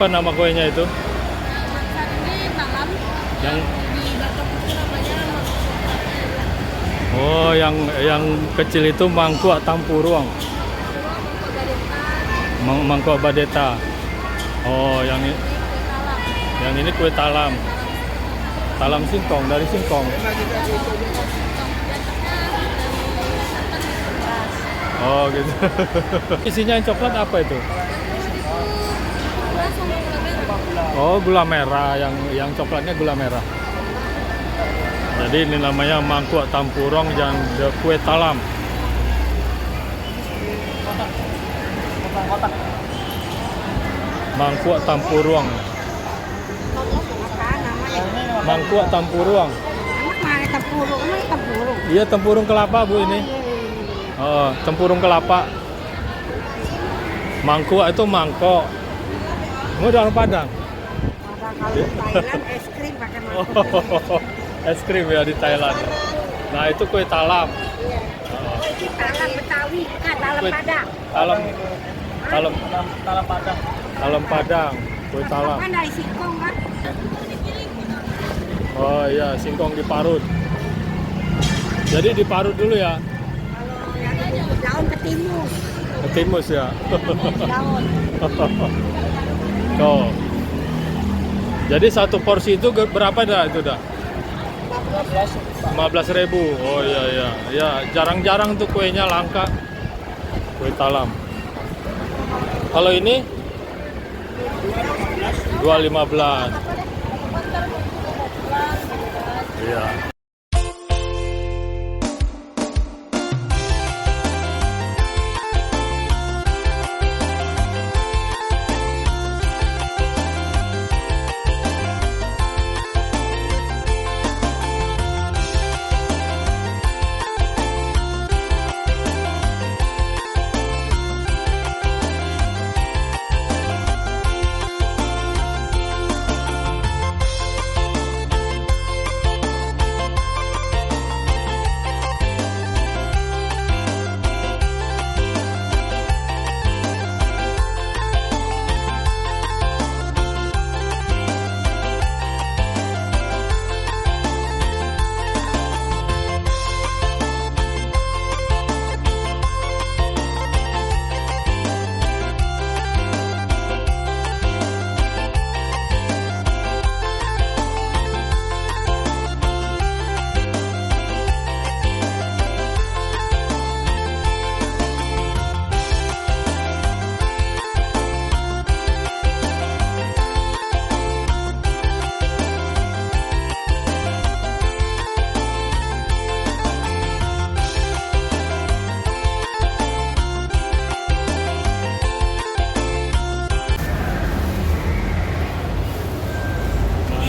Apa nama kuenya itu? Ini talam Yang di Batok itu namanya oh, yang kecil itu mangkuak tampurung, mangkuak badeta. Oh, yang ini kue talam. Talam singkong dari singkong. Oh, gitu. Isinya yang coklat apa itu? Oh, gula merah, yang coklatnya gula merah. Jadi ini namanya mangkuak tampurong yang kue talam. Mangkuak tampurong. Mangkuak tampurong. Iya, tempurung kelapa Bu ini. Oh, tempurung kelapa. Mangkuak itu mangkok. Mau orang Padang. Thailand es krim pakai Oh, es krim ya di Thailand. Nah, itu kue talam. talam Betawi, bukan talam Kue- Padang. Talam Padang. Talam Padang, kue talam. Kan dari singkong kan? Oh iya, singkong diparut. Jadi diparut dulu ya, Kalau yang ini daun ketimus, ketimus ya. daun. Tuh. Jadi satu porsi itu berapa dah itu dah? 15.000. Oh iya iya. Ya, jarang-jarang tuh kuenya langka. Kue talam. Kalau ini 2.15. Iya.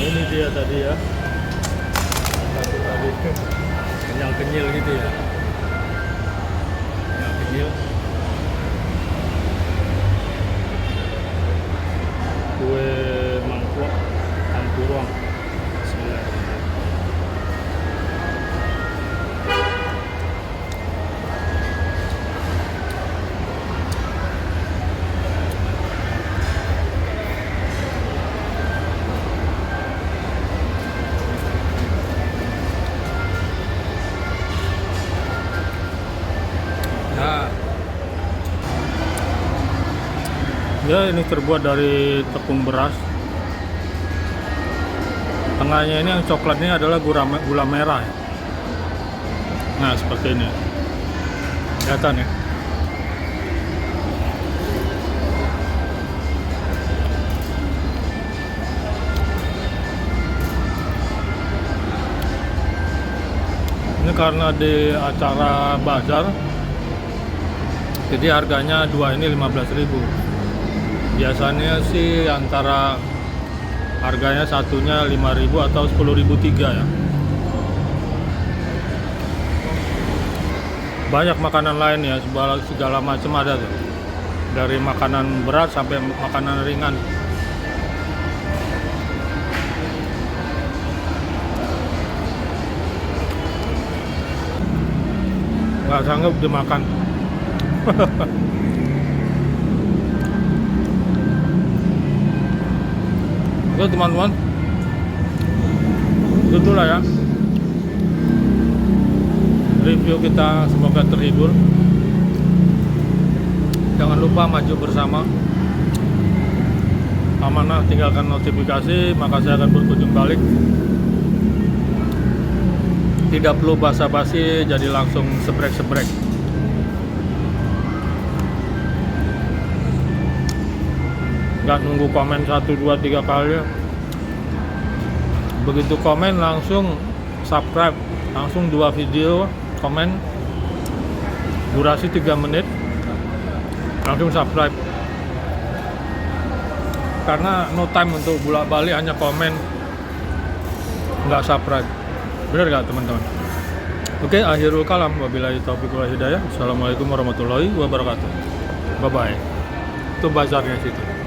Ini dia tadi ya. Tadi kenyal-kenyil gitu ya. Kenyal-kenyil. Kue mangkuak tampurong. Bismillahirrahmanirrahim. Ya, ini terbuat dari tepung beras. Tengahnya ini yang coklatnya adalah gula merah. Nah, seperti ini. Kelihatan ya. Ini karena di acara bazar, jadi harganya dua ini 15.000. Biasanya sih antara harganya satunya 5.000 atau 10.003 ya. Banyak makanan lain ya, segala macam ada tuh. Dari makanan berat sampai makanan ringan. Nggak sanggup dimakan. Oke teman-teman, itulah ya review kita, semoga terhibur. Jangan lupa maju bersama. Amanah, tinggalkan notifikasi, maka saya akan berkunjung balik. Tidak perlu basa-basi, jadi langsung sebrek-sebrek. Nggak nunggu komen 1, 2, 3 kali. Begitu komen langsung subscribe, langsung 2 video komen, durasi 3 menit, langsung subscribe. Karena no time untuk bolak-balik hanya komen, nggak subscribe. Bener nggak teman-teman? Oke, akhirul kalam, wabillahi taufiq wal hidayah. Assalamualaikum warahmatullahi wabarakatuh. Bye bye. Itu bazarnya situ.